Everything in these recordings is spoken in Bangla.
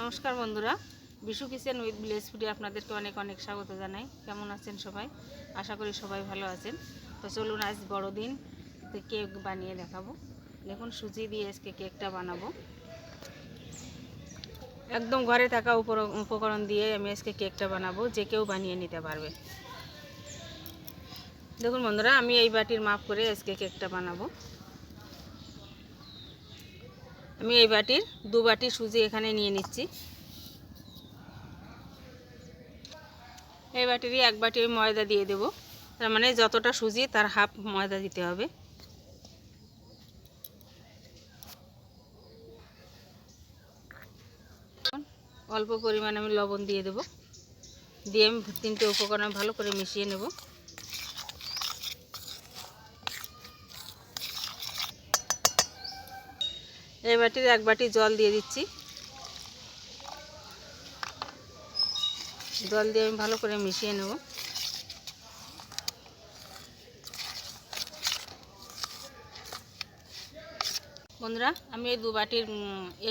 নমস্কার বন্ধুরা, বিশু কিচেন উইথ ভিলেজ ফুডে আপনাদেরকে অনেক অনেক স্বাগত জানাই। কেমন আছেন সবাই? আশা করি সবাই ভালো আছেন। তো চলুন আজ বড়দিন কেক বানিয়ে দেখাবো। দেখুন, সুজি দিয়ে আজকে কেকটা বানাবো। একদম ঘরে থাকা উপকরণ দিয়ে আমি আজকে কেকটা বানাবো, যে কেউ বানিয়ে নিতে পারবে। দেখুন বন্ধুরা, আমি এই বাটির মাপ করে আজকে কেকটা বানাবো। আমি এই বাটির 2 বাটি সুজি এখানে নিয়ে নিচ্ছি। এই বাটিরই 1 বাটি ময়দা দিয়ে দেব। তার মানে যতটা সুজি তার হাফ ময়দা দিতে হবে। অল্প পরিমাণে আমি লবণ দিয়ে দেব। দিয়ে আমি 3টে উপকরণ ভালো করে মিশিয়ে নেব। এই বাটির 1 বাটি জল দিয়ে দিচ্ছি। জল দিয়ে আমি ভালো করে মিশিয়ে নেব। বন্ধুরা, আমি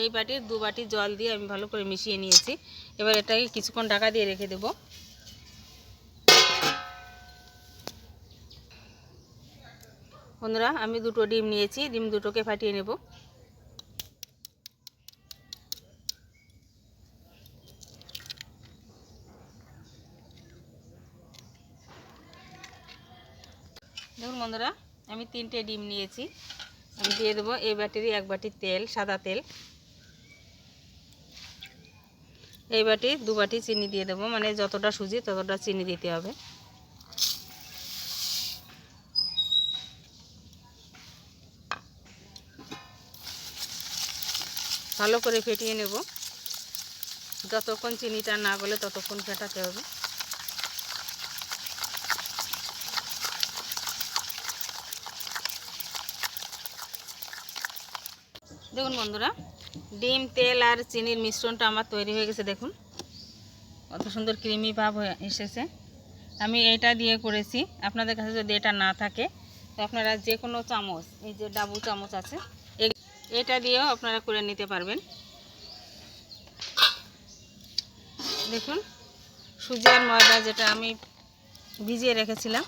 এই বাটির 2 বাটি জল দিয়ে আমি ভালো করে মিশিয়ে নিয়েছি। এবার এটাকে কিছুক্ষণ ঢাকা দিয়ে রেখে দেব। বন্ধুরা, আমি 2টো ডিম নিয়েছি। ডিম 2টোকে ফাটিয়ে নেব। দেখুন বন্ধুরা, আমি 3টে ডিম নিয়েছি। আমি দিয়ে দেবো এই বাটিরই 1 বাটি তেল, সাদা তেল। এই বাটি 2 বাটি চিনি দিয়ে দেবো, মানে যতটা সুজি ততটা চিনি দিতে হবে। ভালো করে ফেটিয়ে নেব। যতক্ষণ চিনিটা না গলে ততক্ষণ ফেটাতে হবে। দেখুন বন্ধুরা, ডিম, তেল আর চিনির মিশ্রণটা আমার তৈরি হয়ে গেছে। দেখুন কত সুন্দর ক্রিমি ভাব হয়ে এসেছে। আমি এটা দিয়ে করেছি। আপনাদের কাছে যদি এটা না থাকে তো আপনারা যে কোনো চামচ, এই যে ডাবু চামচ আছে, এটা দিয়েও আপনারা করে নিতে পারবেন। দেখুন, সুজি আর ময়দা যেটা আমি ভিজিয়ে রেখেছিলাম,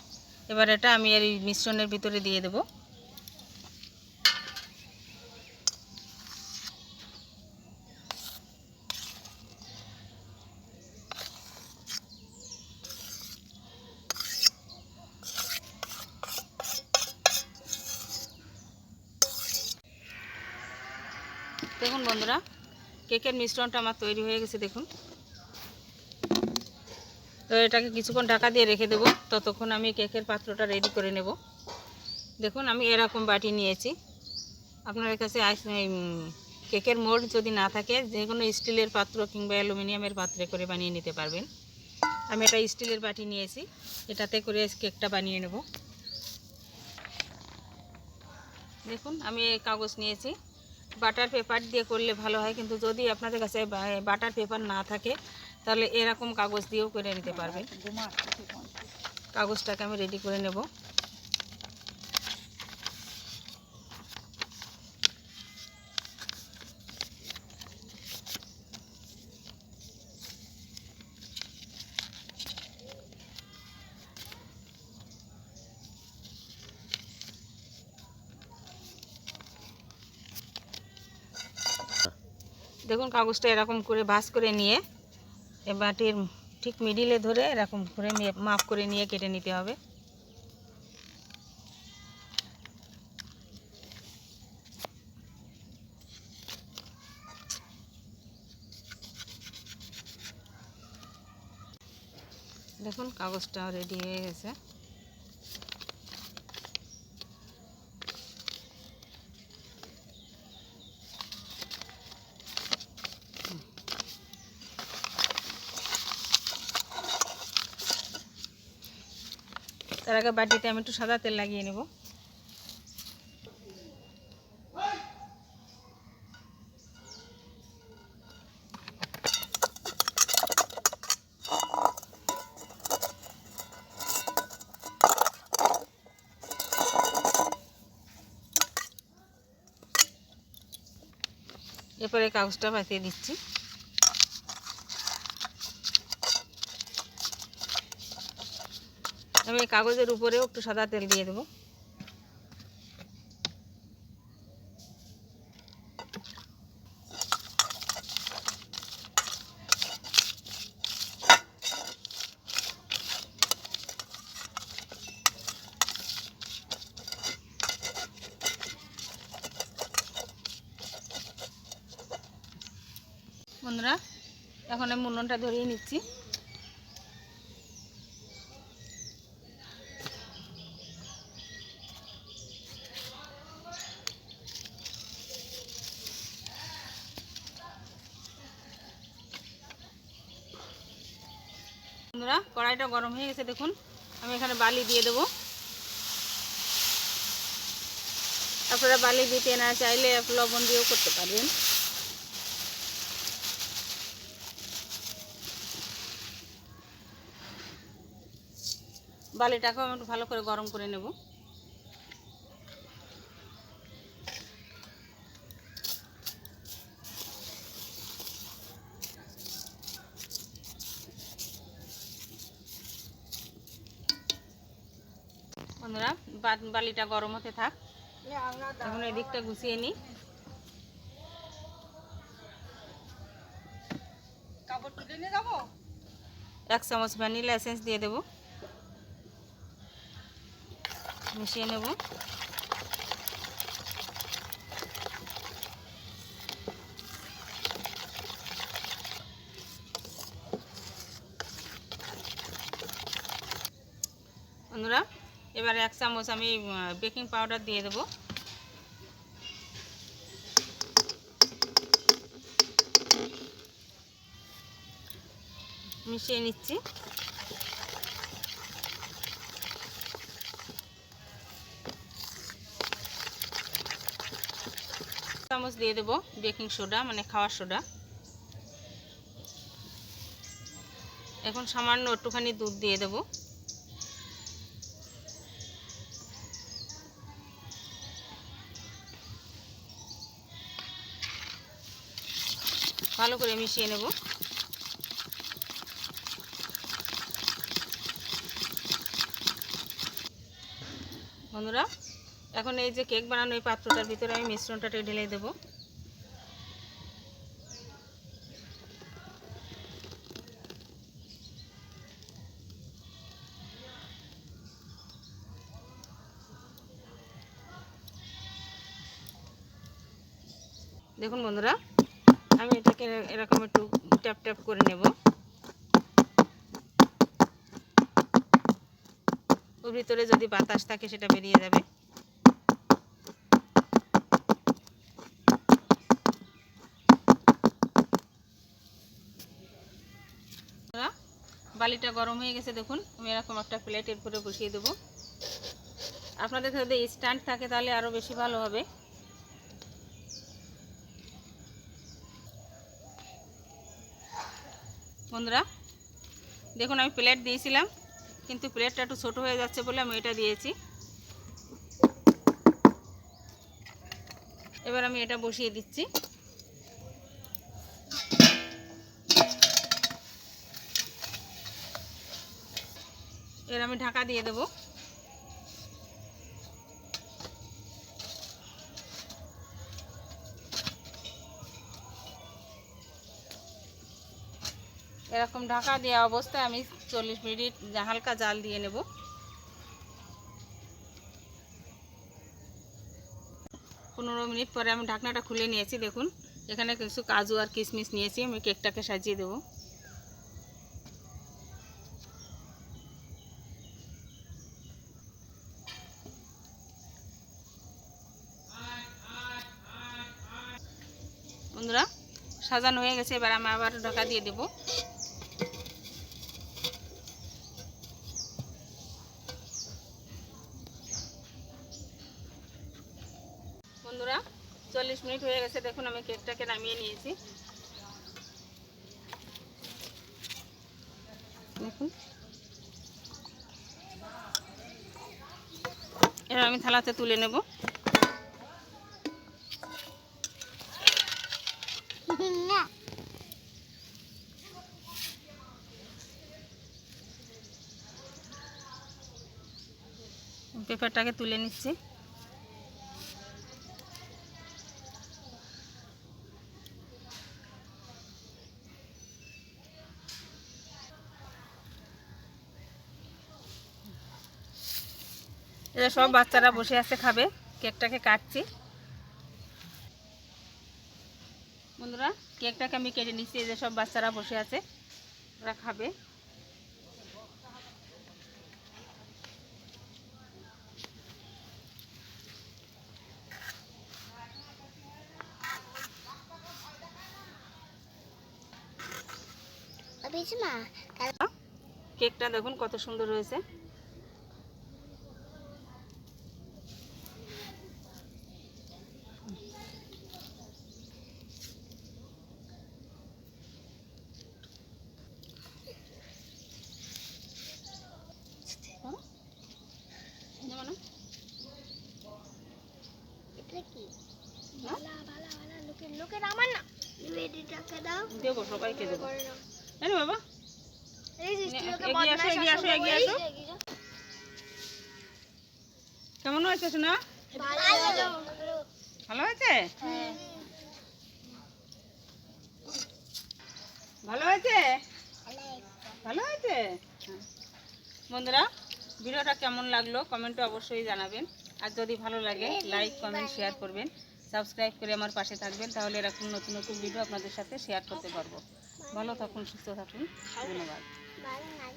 এবার এটা আমি এই মিশ্রণের ভিতরে দিয়ে দেব। দেখুন বন্ধুরা, কেকের মিশ্রণটা আমার তৈরি হয়ে গেছে। দেখুন, তো এটাকে কিছুক্ষণ ঢাকা দিয়ে রেখে দেব। ততক্ষণ আমি কেকের পাত্রটা রেডি করে নেব। দেখুন, আমি এরকম বাটি নিয়েছি। আপনার কাছে কেকের মোল্ড যদি না থাকে, যে কোনো স্টিলের পাত্র কিংবা অ্যালুমিনিয়ামের পাত্রে করে বানিয়ে নিতে পারবেন। আমি এটা স্টিলের বাটি নিয়েছি, এটাতে করে কেকটা বানিয়ে নেব। দেখুন, আমি এই কাগজ নিয়েছি। বাটার পেপার দিয়ে করলে ভালো হয়, কিন্তু যদি আপনাদের কাছে বাটার পেপার না থাকে তাহলে এরকম কাগজ দিয়েও করে নিতে পারবেন। কাগজটাকে আমি রেডি করে নেব। দেখুন, কাগজটা এরকম করে ভাঁজ করে নিয়ে বাটির ঠিক মিডিলে ধরে এরকম করে মাপ করে নিয়ে কেটে নিতে হবে। দেখুন, কাগজটা রেডি হয়ে গেছে। তার আগে বাটিতে আমি একটু সাদা তেল লাগিয়ে নেব। এরপরে কাগজটা পাতিয়ে দিচ্ছি। আমি এই কাগজের উপরেও একটু সাদা তেল দিয়ে দেবো। বন্ধুরা, এখন আমি উনুনটা ধরিয়ে নিচ্ছি। বন্ধুরা, কড়াইটা গরম হয়ে গেছে, দেখুন আমি এখানে বালি দিয়ে দেবো। আপনারা বালি দিতে না চাইলে লবণ দিয়েও করতে পারবেন। বালিটাকেও আমি একটু ভালো করে গরম করে নেব। বন্ধুরা, বালিটা গরম হতে থাক, এখন এই দিকটা গুছিয়ে নিই। কাপড় তুলে নিয়ে যাবো। 1 চামচ ভ্যানিলা এসেন্স দিয়ে দেব, মিশিয়ে নেব। বন্ধুরা, এবারে 1 চামচ আমি বেকিং পাউডার দিয়ে দেব। মিশিয়ে নিচ্ছি। চামচ দিয়ে দেব বেকিং সোডা, মানে খাওয়ার সোডা। এখন সামান্য একটুখানি দুধ দিয়ে দেব। ভালো করে মিশিয়ে নেব। বন্ধুরা, এখন এই যে কেক বানানো এই পাত্রটার ভিতরে আমি মিশ্রণটাকে ঢেলে দেব। দেখুন বন্ধুরা, আমি এটাকে এরকম একটু ট্যাপ ট্যাপ করে নেব। ওর ভিতরে যদি বাতাস থাকে সেটা বেরিয়ে যাবে। বালিটা গরম হয়ে গেছে, দেখুন আমি এরকম একটা প্লেটের উপরে বসিয়ে দেব। আপনাদের যদি স্ট্যান্ড থাকে তাহলে আরও বেশি ভালো হবে। বন্ধুরা, দেখুন আমি প্লেট দিয়েছিলাম, কিন্তু প্লেটটা একটু ছোটো হয়ে যাচ্ছে বলে আমি এটা দিয়েছি। এবার আমি এটা বসিয়ে দিচ্ছি। এবার আমি ঢাকা দিয়ে দেব। এরকম ঢাকা দেওয়া অবস্থায় আমি 40 মিনিট হালকা জাল দিয়ে নেব। 15 মিনিট পরে আমি ঢাকনাটা খুলে নিয়েছি। দেখুন এখানে কিছু কাজু আর কিশমিশ নিয়েছি, আমি কেকটাকে সাজিয়ে দেব। বন্ধুরা, সাজানো হয়ে গেছে, এবার আমি আবার ঢাকা দিয়ে দেব। বন্ধুরা, 40 মিনিট হয়ে গেছে, দেখুন আমি কেকটাকে নামিয়ে নিয়েছি। দেখুন, এবার আমি থালাতে তুলে নেব। পেপারটাকে তুলে নিচ্ছি। এটা সব বাচ্চারা বসে আছে খাবে। কেকটাকে কাটছি বন্ধুরা, কেকটাকে আমি কেটে নিচ্ছি। এই যে সব বাচ্চারা বসে আছে, ওরা খাবে। কেকটা দেখুন কত সুন্দর হয়েছে। দেবো, সবাইকে দেবো। বাবা এগিয়ে আসো, এগিয়ে আসো। কেমন হয়েছে শোনা? ভালো হয়েছে? ভালো হয়েছে? ভালো হয়েছে। বন্ধুরা, ভিডিওটা কেমন লাগলো কমেন্টে অবশ্যই জানাবেন। আর যদি ভালো লাগে লাইক কমেন্ট শেয়ার করবেন, সাবস্ক্রাইব করে আমার পাশে থাকবেন। তাহলে এরকম নতুন নতুন ভিডিও আপনাদের সাথে শেয়ার করতে পারবো। ভালো থাকুন, সুস্থ থাকুন। ধন্যবাদ।